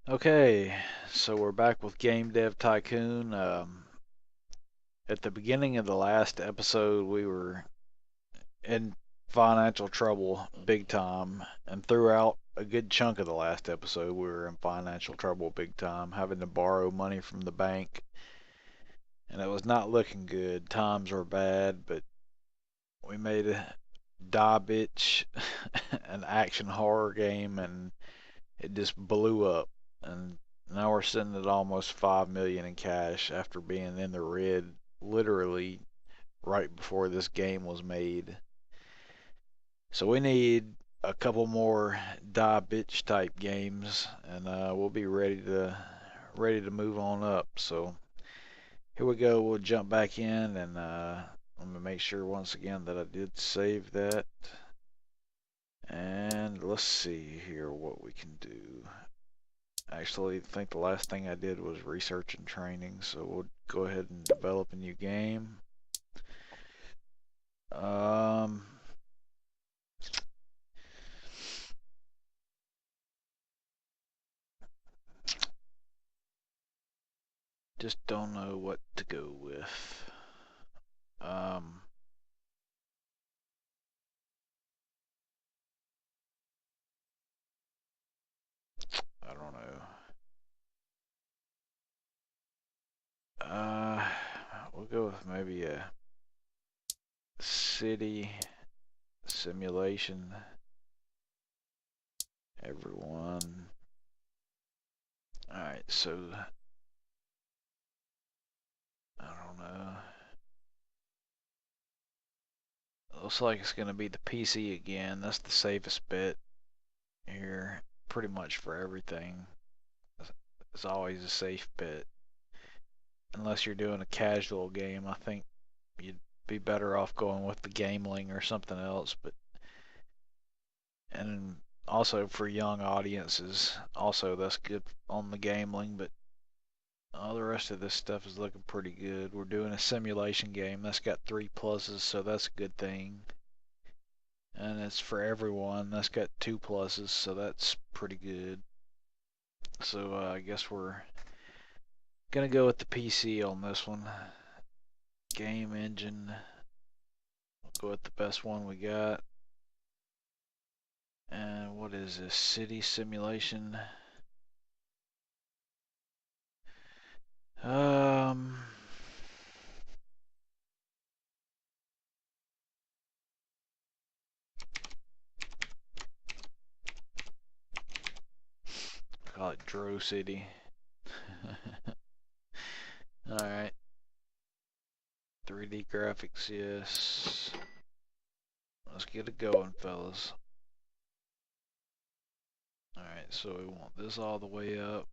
Okay, so we're back with Game Dev Tycoon. At the beginning of the last episode, we were in financial trouble big time, and throughout a good chunk of the last episode, we were in financial trouble big time, having to borrow money from the bank, and it was not looking good. Times were bad, but we made a Die Bitch, an action horror game, and it just blew up. And now we're sitting at almost 5 million in cash after being in the red literally right before this game was made. So we need a couple more die bitch type games, and we'll be ready to move on up. So here we go. We'll jump back in, and I'm gonna make sure once again that I did save that. And let's see here what we can do. Actually, I think the last thing I did was research and training, so we'll go ahead and develop a new game. Just don't know what to go with. I don't know. We'll go with maybe a city simulation. Everyone. Alright, so I don't know. Looks like it's gonna be the PC again. That's the safest bet here, pretty much for everything. It's always a safe bet. Unless you're doing a casual game, I think you'd be better off going with the Gameling or something else. But and also for young audiences, also that's good on the Gameling. But all the rest of this stuff is looking pretty good. We're doing a simulation game that's got 3 pluses, so that's a good thing. And it's for everyone. That's got 2 pluses, so that's pretty good. So I guess we're gonna go with the PC on this one. Game engine. We'll go with the best one we got. And what is this? City simulation. Um. Call it Dro City. Alright. 3D graphics, yes. Let's get it going, fellas. Alright, so we want this all the way up.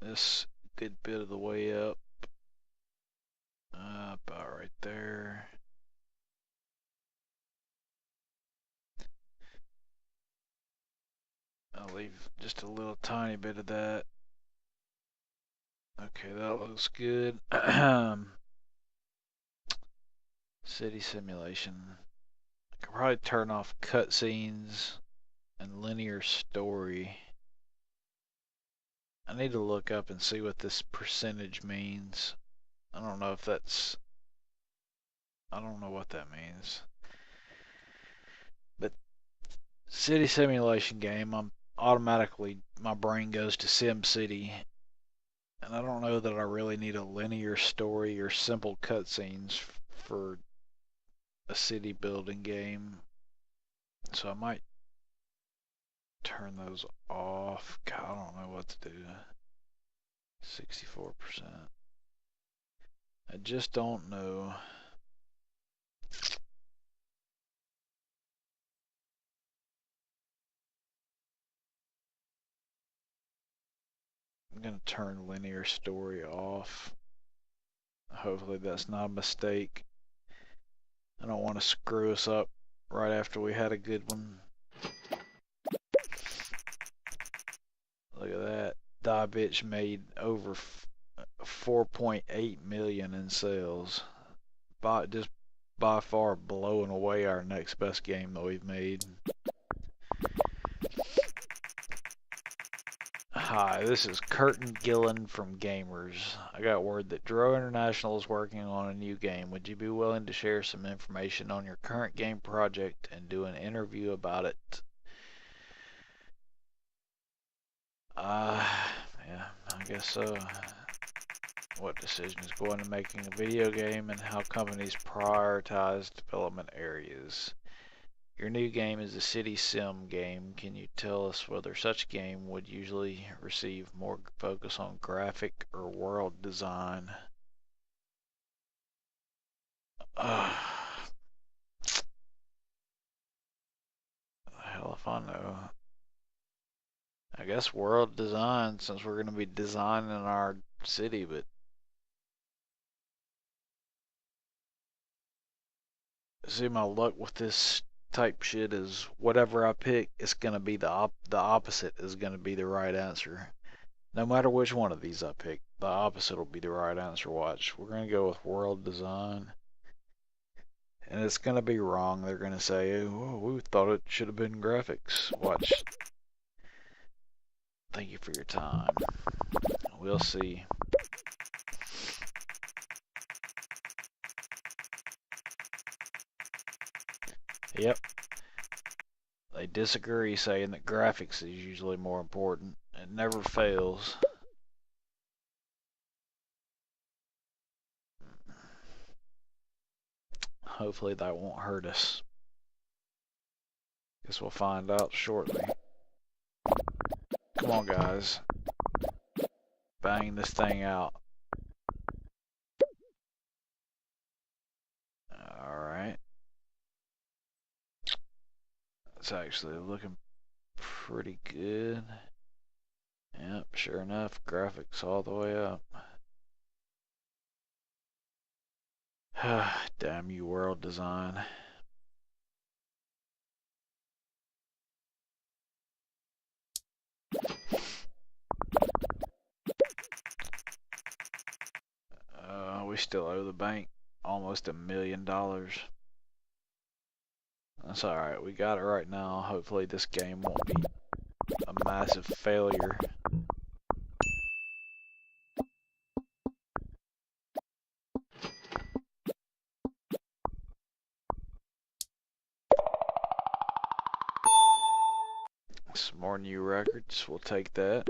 This good bit of the way up. About right there. I'll leave just a little tiny bit of that. Okay, that looks good. City simulation. I could probably turn off cutscenes and linear story. I need to look up and see what this percentage means. I don't know if that's... I don't know what that means. But city simulation game, I'm automatically, my brain goes to Sim City. And I don't know that I really need a linear story or simple cutscenes for a city building game. So I might turn those off. God, I don't know what to do. 64%. I just don't know. I'm gonna turn linear story off. Hopefully that's not a mistake. I don't want to screw us up right after we had a good one. Look at that. Die Bitch made over 4.8 million in sales. Just by far blowing away our next best game that we've made. Hi, this is Curtin Gillen from Gamers. I got word that Dro International is working on a new game. Would you be willing to share some information on your current game project and do an interview about it? Yeah, I guess so. What decision is going to making a video game and how companies prioritize development areas? Your new game is a city sim game. Can you tell us whether such game would usually receive more focus on graphic or world design? Hell if I know. I guess world design, since we're going to be designing our city, but see, my luck with this type shit is whatever I pick, it's going to be the opposite is going to be the right answer. No matter which one of these I pick, the opposite will be the right answer. Watch. We're going to go with world design. And it's going to be wrong. They're going to say, oh, we thought it should have been graphics. Watch. Thank you for your time. We'll see. Yep. They disagree, saying that graphics is usually more important. It never fails. Hopefully that won't hurt us. Guess we'll find out shortly. Come on, guys. Bang this thing out. Alright. It's actually looking pretty good. Yep, sure enough, graphics all the way up. Damn you, world design. We still owe the bank almost $1 million. That's alright, we got it right now. Hopefully this game won't be a massive failure. Some more new records, we'll take that.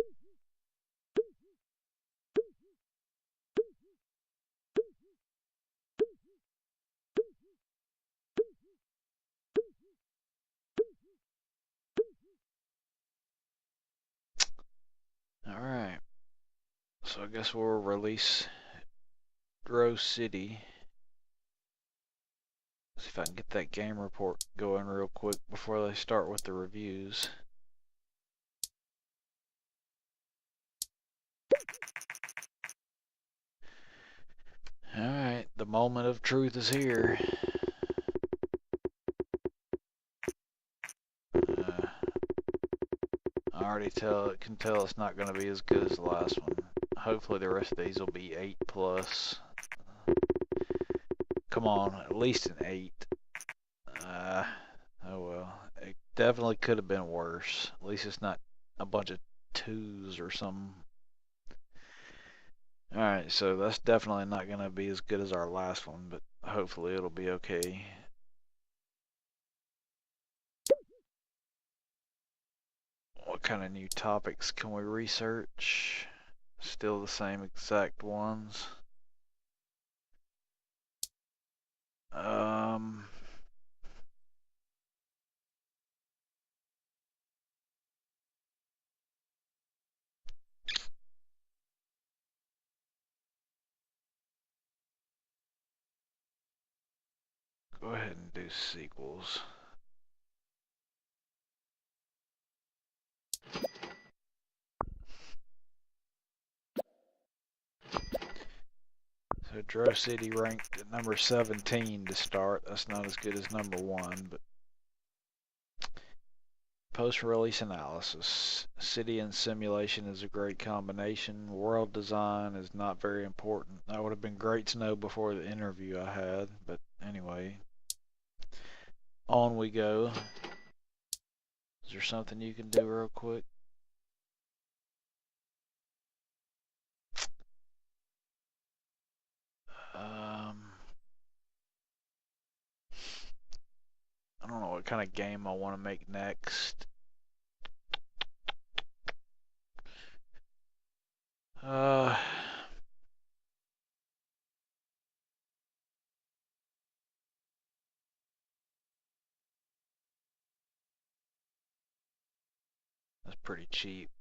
Alright, so I guess we'll release Rose City. See if I can get that game report going real quick before they start with the reviews. Alright, the moment of truth is here. I already can tell it's not going to be as good as the last one. Hopefully the rest of these will be 8 plus. Come on, at least an 8. Oh well. It definitely could have been worse. At least it's not a bunch of 2s or something. Alright, so that's definitely not going to be as good as our last one, but hopefully it'll be okay. What kind of new topics can we research? Still the same exact ones. Go ahead and do sequels. So Dro City ranked at number 17 to start. That's not as good as number 1, but post-release analysis. City and simulation is a great combination. World design is not very important. That would have been great to know before the interview I had, but anyway. On we go. Is there something you can do real quick? what kind of game I want to make next. That's pretty cheap.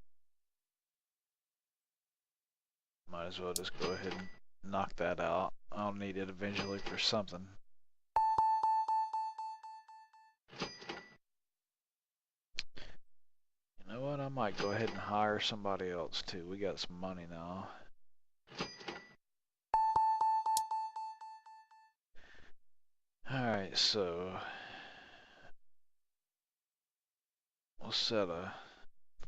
Might as well just go ahead and knock that out. I'll need it eventually for something. You know what? I might go ahead and hire somebody else too. We got some money now. Alright, so we'll set a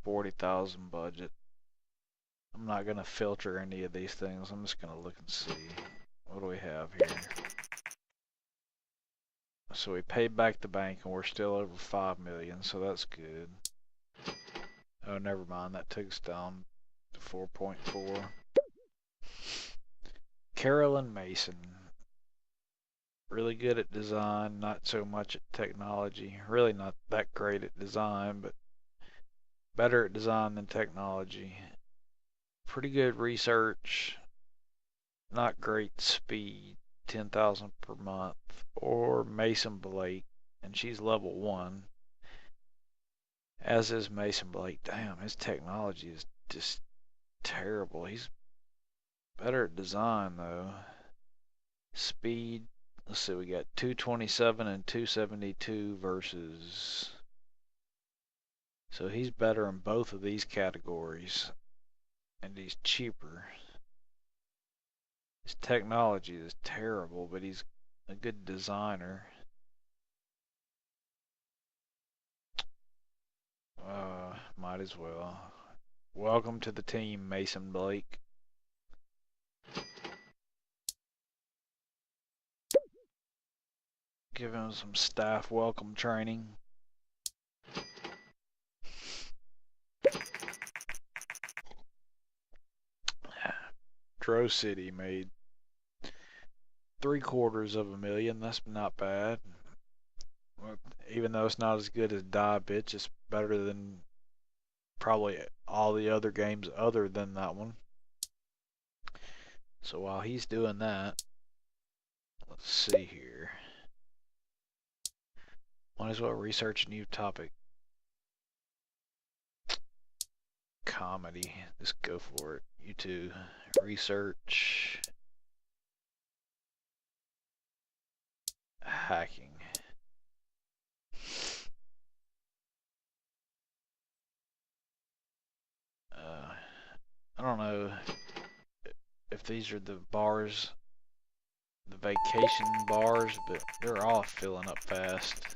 40,000 budget. I'm not gonna filter any of these things. I'm just gonna look and see. What do we have here? So we paid back the bank and we're still over 5 million, so that's good. Oh, never mind. That took us down to 4.4. Carolyn Mason. Really good at design, not so much at technology. Really not that great at design, but better at design than technology. Pretty good research, not great speed. 10,000 per month. Or Mason Blake, and she's level 1. As is Mason Blake. Damn, his technology is just terrible. He's better at design though. Speed. Let's see, we got 227 and 272 versus. So he's better in both of these categories. And he's cheaper. His technology is terrible, but he's a good designer. Might as well. Welcome to the team, Mason Blake. Give him some staff welcome training. Dro City made 750,000. That's not bad. Even though it's not as good as Die Bitch, it's better than probably all the other games other than that one. So while he's doing that, let's see here. Might as well research a new topic. Comedy. Just go for it. You too. Research. Hacking. I don't know if these are the bars, the vacation bars, but they're all filling up fast.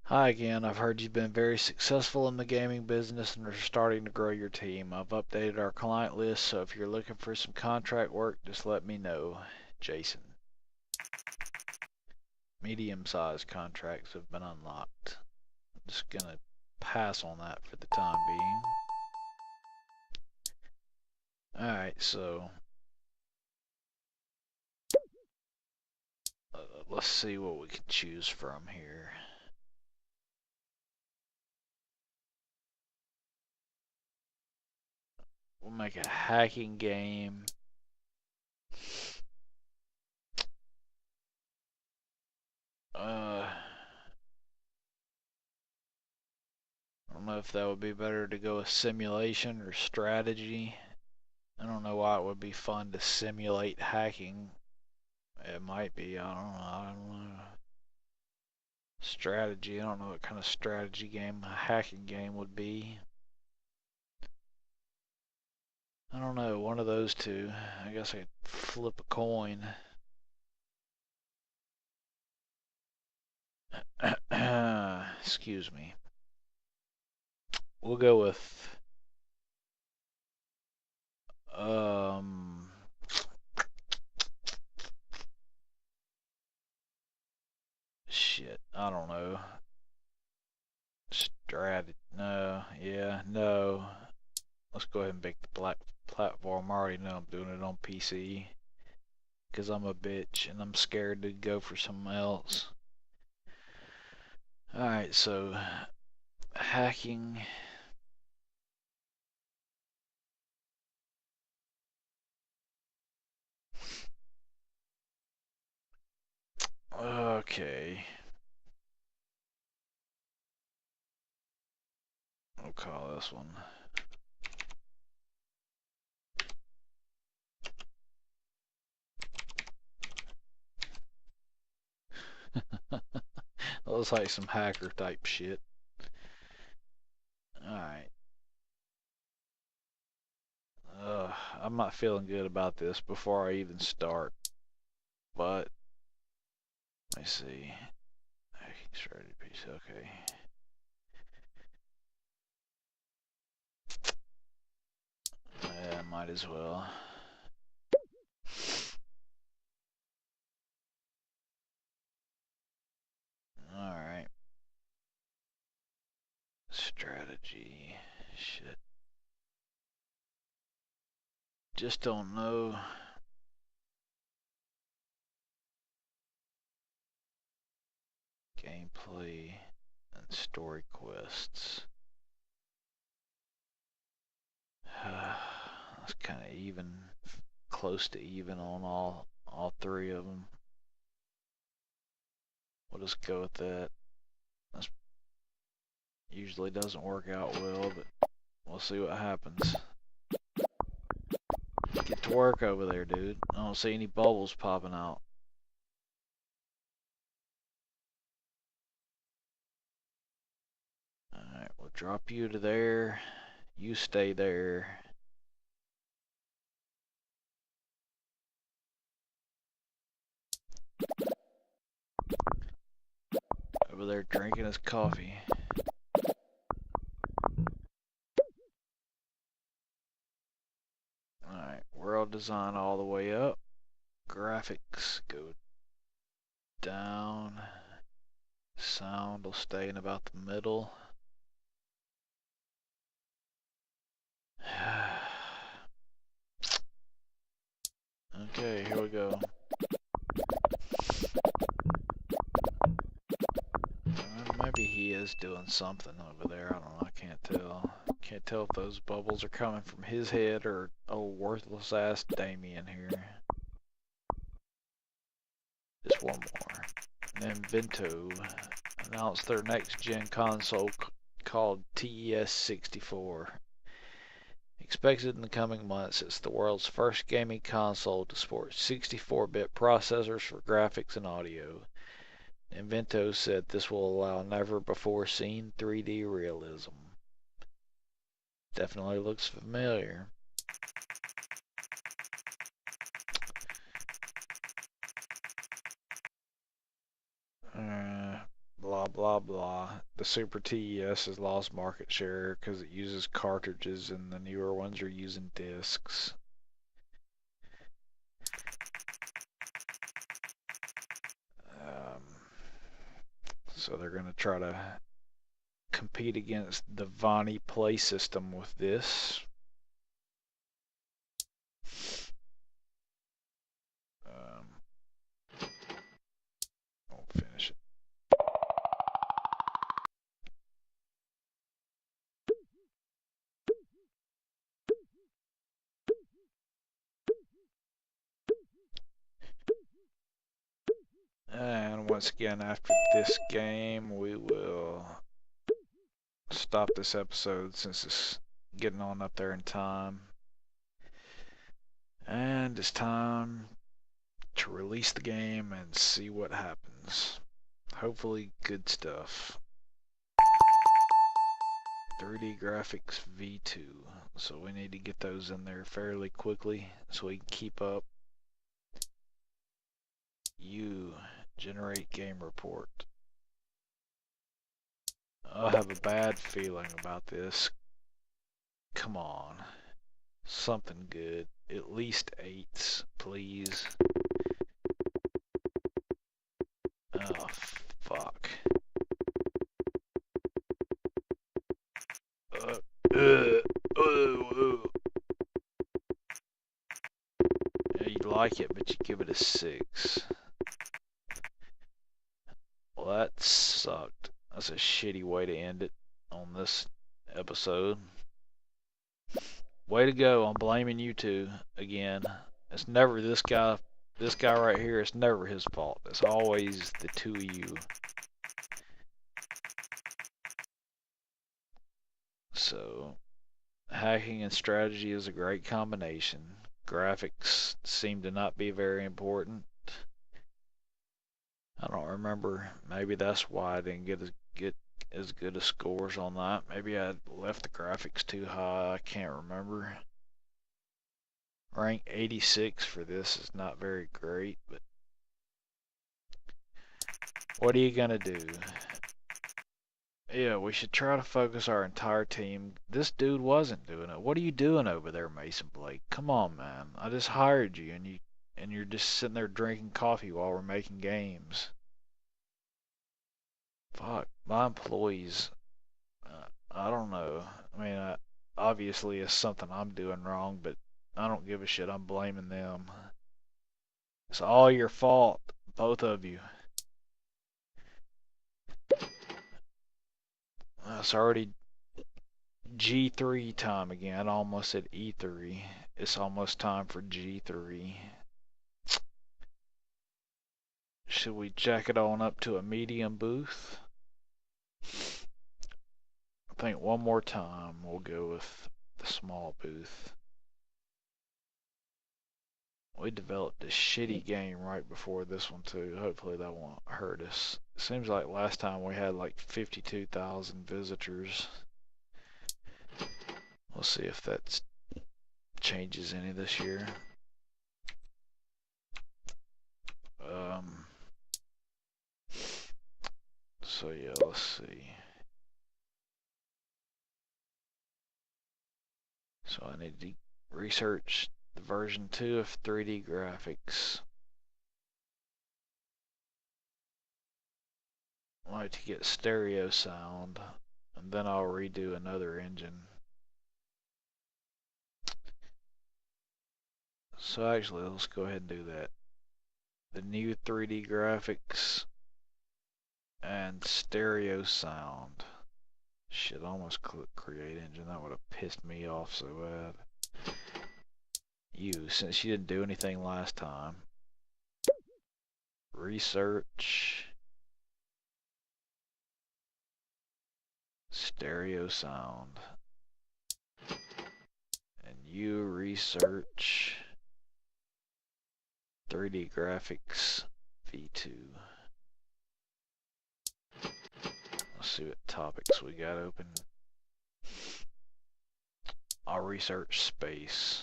Hi again, I've heard you've been very successful in the gaming business and are starting to grow your team. I've updated our client list, so if you're looking for some contract work, just let me know. Jason. Medium-sized contracts have been unlocked. I'm just gonna pass on that for the time being. Alright, so let's see what we can choose from here. We'll make a hacking game. I don't know if that would be better to go with simulation or strategy. I don't know why it would be fun to simulate hacking. It might be, I don't know. Strategy, I don't know what kind of strategy game a hacking game would be. I don't know, one of those two. I guess I'd flip a coin. Excuse me. We'll go with shit, I don't know. No, yeah, no. Let's go ahead and pick the black platform. I already know I'm doing it on PC. Because I'm a bitch and I'm scared to go for something else. Alright, so hacking. Okay. We'll call this one. Looks like some hacker type shit. Alright. I'm not feeling good about this before I even start. But, let me see. Hacking strategy piece, okay. Yeah, might as well. Alright. Strategy. Shit. Just don't know. Gameplay and story quests. That's kind of even, close to even on all three of them. We'll just go with that. That usually doesn't work out well, but we'll see what happens. Get to work over there, dude. I don't see any bubbles popping out. Alright, we'll drop you to there. You stay there. Over there drinking his coffee. Alright, world design all the way up. Graphics go down. Sound will stay in about the middle. Okay, here we go. Maybe he is doing something over there. I don't know. I can't tell. Can't tell if those bubbles are coming from his head or old worthless ass Damien here. Just one more. Invento announced their next gen console called TES64. Expected in the coming months, it's the world's first gaming console to support 64-bit processors for graphics and audio. Invento said this will allow never-before-seen 3D realism. Definitely looks familiar. Blah blah blah. The Super TES has lost market share because it uses cartridges and the newer ones are using discs. So they're going to try to compete against the Vonnie Play system with this. Won't finish it. And once again, after this game, we will stop this episode since it's getting on up there in time. And it's time to release the game and see what happens. Hopefully good stuff. 3D graphics V2. So we need to get those in there fairly quickly so we can keep up. You generate game report. I have a bad feeling about this. Come on. Something good. At least 8s, please. Oh, fuck. Yeah, you like it, but you give it a 6. Well, that sucked. That's a shitty way to end it on this episode. Way to go. I'm blaming you two again. It's never this guy. This guy right here, it's never his fault. It's always the two of you. So, hacking and strategy is a great combination. Graphics seem to not be very important. I don't remember. Maybe that's why I didn't get as good as scores on that. Maybe I left the graphics too high. I can't remember. Rank 86 for this is not very great, but what are you gonna do? Yeah, we should try to focus our entire team. This dude wasn't doing it. What are you doing over there, Mason Blake? Come on, man. I just hired you and you're just sitting there drinking coffee while we're making games. Fuck, my employees. I don't know. I mean, obviously it's something I'm doing wrong, but I don't give a shit. I'm blaming them. It's all your fault, both of you. It's already G3 time again. I almost said E3. It's almost time for G3. Should we jack it on up to a medium booth? I think one more time we'll go with the small booth. We developed a shitty game right before this one too. Hopefully that won't hurt us. It seems like last time we had like 52,000 visitors. We'll see if that changes any this year. So yeah, let's see. So I need to research the version 2 of 3D graphics. I like to get stereo sound, and then I'll redo another engine. So actually, let's go ahead and do that. The new 3D graphics and stereo sound. Shit, I almost clicked create engine. That would have pissed me off so bad. You, since you didn't do anything last time. Research. Stereo sound. And you research 3D graphics V2. Let's see what topics we got open. I'll research space.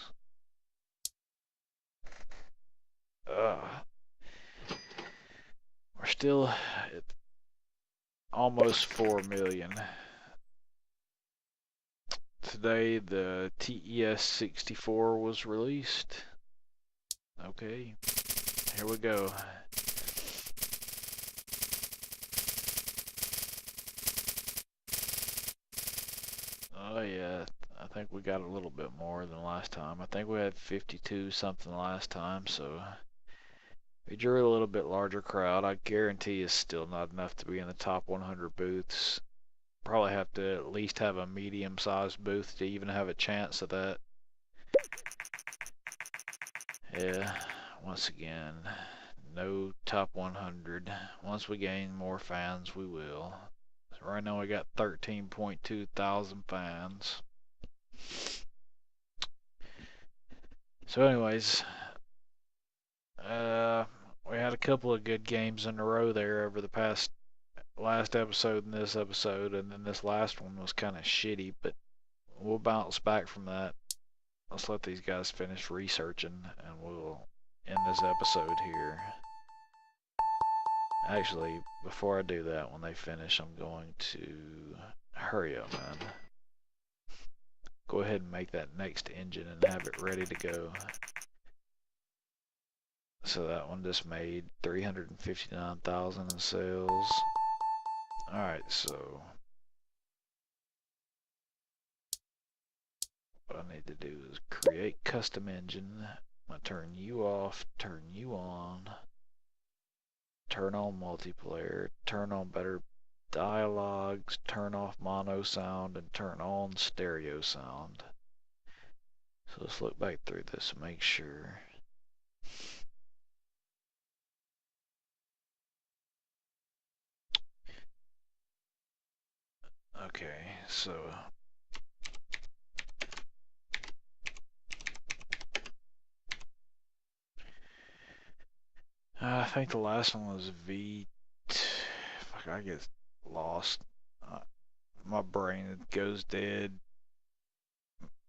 We're still at almost 4 million. Today the TES-64 was released. Okay, here we go. Oh yeah, I think we got a little bit more than last time. I think we had 52 something last time, so we drew a little bit larger crowd. I guarantee it's still not enough to be in the top 100 booths. Probably have to at least have a medium-sized booth to even have a chance of that. Yeah, once again, no top 100. Once we gain more fans, we will. So right now we got 13.2 thousand fans. So anyways, we had a couple of good games in a row there over the last episode and this episode, and then this last one was kind of shitty, but we'll bounce back from that. Let's let these guys finish researching, and we'll end this episode here. Actually, before I do that, when they finish, I'm going to hurry up, man. Go ahead and make that next engine and have it ready to go. So that one just made 359,000 in sales. Alright, so what I need to do is create custom engine. I'm going to turn you off, turn you on, turn on multiplayer, turn on better dialogues, turn off mono sound, and turn on stereo sound. So let's look back through this and make sure. Okay, so I think the last one was V. Fuck, I get lost. My brain goes dead.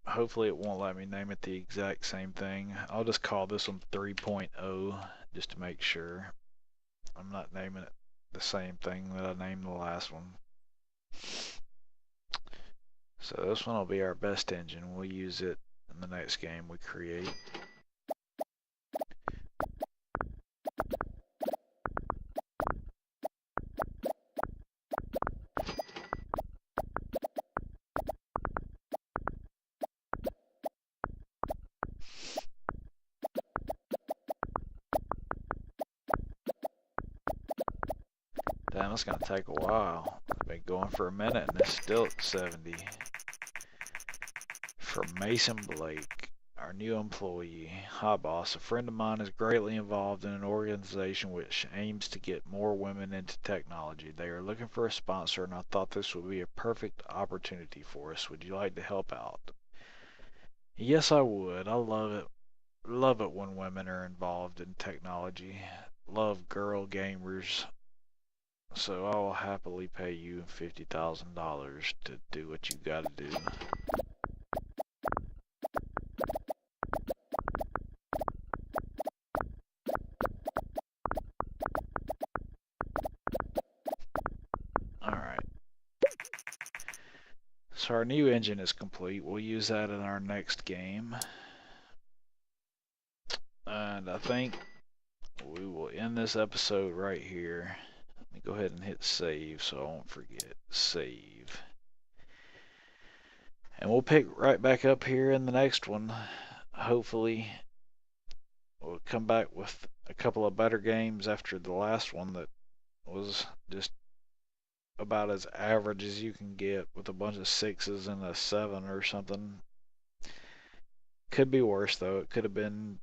Hopefully it won't let me name it the exact same thing. I'll just call this one 3.0 just to make sure I'm not naming it the same thing that I named the last one. So this one will be our best engine. We'll use it in the next game we create. Damn, it's gonna take a while. I've been going for a minute and it's still at 70. From Mason Blake, our new employee. Hi boss, a friend of mine is greatly involved in an organization which aims to get more women into technology. They are looking for a sponsor and I thought this would be a perfect opportunity for us. Would you like to help out? Yes, I would. I love it. Love it when women are involved in technology. Love girl gamers. So I will happily pay you $50,000 to do what you gotta do. Alright. So our new engine is complete. We'll use that in our next game. And I think we will end this episode right here. Let me go ahead and hit save so I won't forget. Save. And we'll pick right back up here in the next one. Hopefully we'll come back with a couple of better games after the last one that was just about as average as you can get with a bunch of 6s and a 7 or something. Could be worse though. It could have been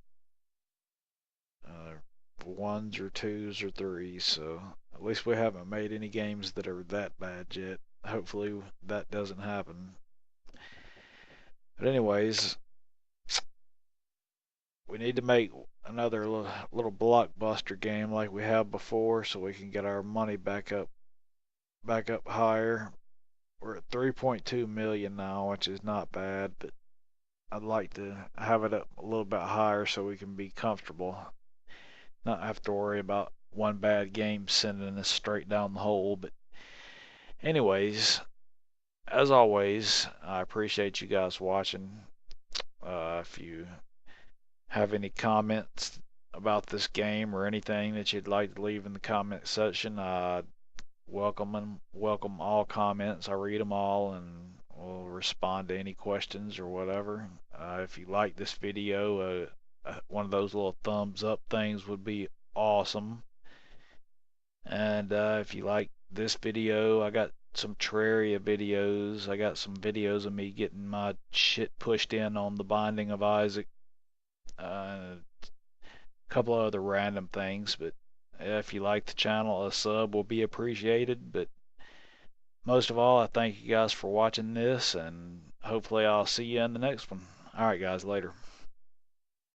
1s or 2s or 3s, so at least we haven't made any games that are that bad yet. Hopefully that doesn't happen. But anyways, we need to make another little blockbuster game like we have before so we can get our money back up higher. We're at 3.2 million now, which is not bad, but I'd like to have it up a little bit higher so we can be comfortable. Not have to worry about one bad game sending us straight down the hole. But anyways, as always, I appreciate you guys watching. If you have any comments about this game or anything that you'd like to leave in the comment section, welcome all comments. I read them all and will respond to any questions or whatever. If you like this video, one of those little thumbs up things would be awesome. And if you like this video, I got some Terraria videos. I got some videos of me getting my shit pushed in on the Binding of Isaac. A couple of other random things, but if you like the channel, a sub will be appreciated. But most of all, I thank you guys for watching this, and hopefully I'll see you in the next one. Alright guys, later.